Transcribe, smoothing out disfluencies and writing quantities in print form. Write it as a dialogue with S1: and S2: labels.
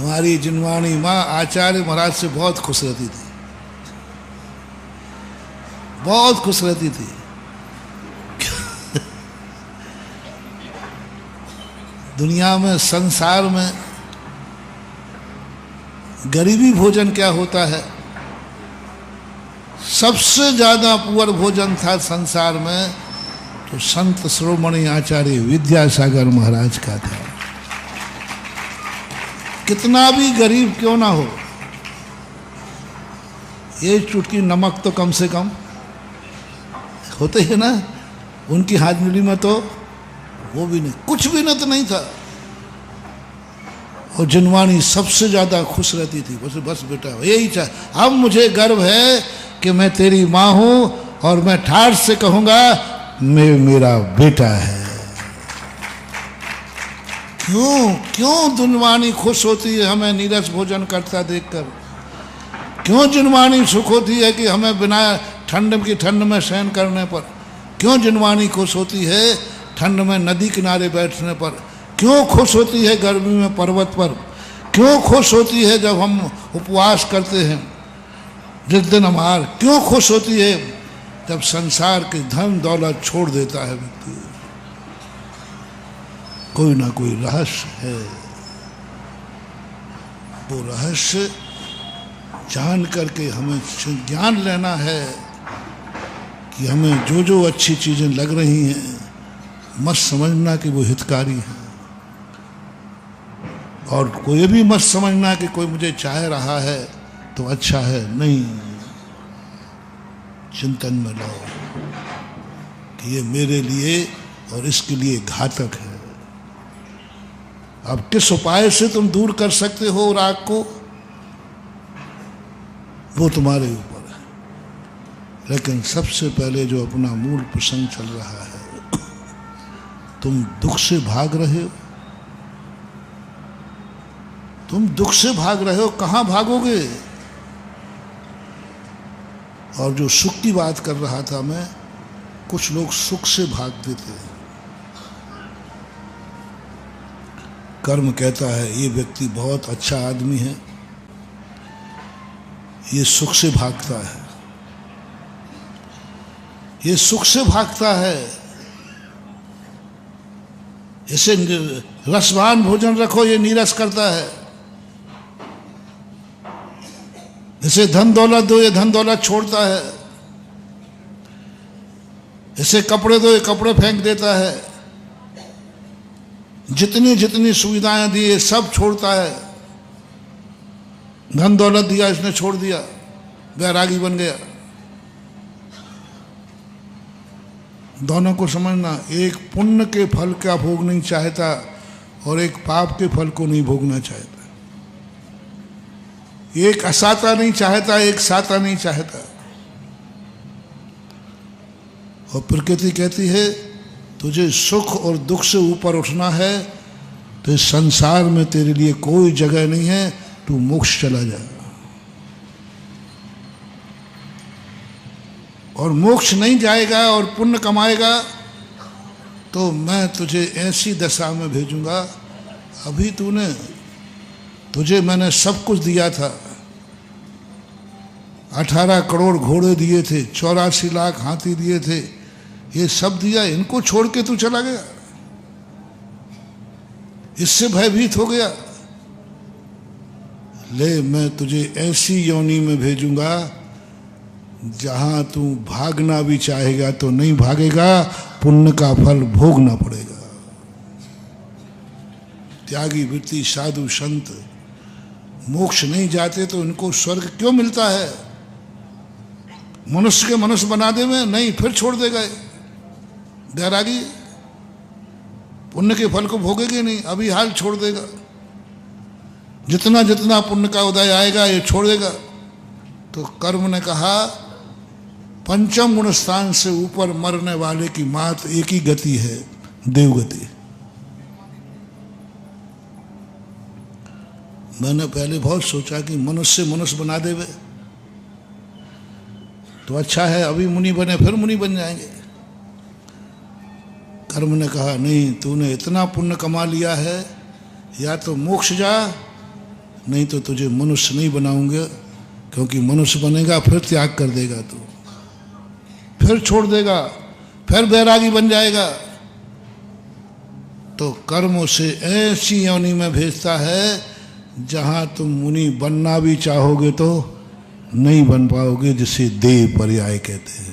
S1: हमारी जिनवाणी माँ आचार्य महाराज से बहुत खुश रहती थी, बहुत खुश रहती थी। दुनिया में, संसार में गरीबी भोजन क्या होता है? सबसे ज्यादा पुअर भोजन था संसार में तो संत शिरोमणि आचार्य विद्यासागर महाराज का था। कितना भी गरीब क्यों ना हो, ये चुटकी नमक तो कम से कम होते ही ना, उनकी हाजरी में तो वो भी नहीं, कुछ भी न तो नहीं था। और जिनवाणी सबसे ज्यादा खुश रहती थी, बस बेटा यही चाह, अब मुझे गर्व है कि मैं तेरी माँ हूं और मैं ठाठ से कहूंगा मेरा बेटा है। क्यों जिनवाणी खुश होती है हमें नीरस भोजन करता देखकर? क्यों जिनवाणी सुख होती है कि हमें बिना ठंड की ठंड में सहन करने पर? क्यों जिनवाणी खुश होती है ठंड में नदी किनारे बैठने पर? क्यों खुश होती है गर्मी में पर्वत पर? क्यों खुश होती है जब हम उपवास करते हैं जिस दिन हमार? क्यों खुश होती है जब संसार के धन दौलत छोड़ देता है व्यक्ति? कोई ना कोई रहस्य है। वो रहस्य जान करके हमें ज्ञान लेना है कि हमें जो जो अच्छी चीजें लग रही हैं मत समझना कि वो हितकारी है, और कोई भी मत समझना कि कोई मुझे चाह रहा है तो अच्छा है। नहीं, चिंतन में लाओ कि ये मेरे लिए और इसके लिए घातक है। अब किस उपाय से तुम दूर कर सकते हो राग को, वो तुम्हारे ऊपर है। लेकिन सबसे पहले जो अपना मूल प्रसंग चल रहा है, तुम दुख से भाग रहे हो, तुम दुख से भाग रहे हो, कहां भागोगे? और जो सुख की बात कर रहा था मैं, कुछ लोग सुख से भागते थे। कर्म कहता है ये व्यक्ति बहुत अच्छा आदमी है, ये सुख से भागता है, ये सुख से भागता है। इसे रसवान भोजन रखो, ये नीरस करता है। इसे धन दौलत दो, ये धन दौलत छोड़ता है। इसे कपड़े दो, ये कपड़े फेंक देता है। जितनी जितनी सुविधाएं दी ये सब छोड़ता है। धन दौलत दिया इसने छोड़ दिया, बैरागी बन गया। दोनों को समझना, एक पुण्य के फल का भोग नहीं चाहता और एक पाप के फल को नहीं भोगना चाहता। एक असाता नहीं चाहता, एक साता नहीं चाहता। और प्रकृति कहती है तुझे सुख और दुख से ऊपर उठना है तो इस संसार में तेरे लिए कोई जगह नहीं है, तू मोक्ष चला जा। और मोक्ष नहीं जाएगा और पुण्य कमाएगा तो मैं तुझे ऐसी दशा में भेजूंगा। अभी तुझे मैंने सब कुछ दिया था, 18 करोड़ घोड़े दिए थे, 84 लाख हाथी दिए थे, ये सब दिया, इनको छोड़ के तू चला गया, इससे भयभीत हो गया। ले मैं तुझे ऐसी योनि में भेजूंगा जहां तू भागना भी चाहेगा तो नहीं भागेगा, पुण्य का फल भोगना पड़ेगा। त्यागी वृत्ति साधु संत मोक्ष नहीं जाते तो इनको स्वर्ग क्यों मिलता है? मनुष्य के मनुष्य बना दे में नहीं, फिर छोड़ देगा। बैरागी पुण्य के फल को भोगेगे नहीं, अभी हाल छोड़ देगा। जितना जितना पुण्य का उदय आएगा ये छोड़ देगा। तो कर्म ने कहा पंचम गुण स्थान से ऊपर मरने वाले की मात्र एक ही गति है, देवगति। मैंने पहले बहुत सोचा कि मनुष्य मनुष्य बना देवे तो अच्छा है, अभी मुनि बने फिर मुनि बन जाएंगे। कर्म ने कहा नहीं, तूने इतना पुण्य कमा लिया है, या तो मोक्ष जा नहीं तो तुझे मनुष्य नहीं बनाऊंगा, क्योंकि मनुष्य बनेगा फिर त्याग कर देगा, तू फिर छोड़ देगा, फिर बैरागी बन जाएगा। तो कर्म उसे ऐसी योनि में भेजता है जहां तुम मुनि बनना भी चाहोगे तो नहीं बन पाओगे, जिसे देह पर्याय कहते हैं।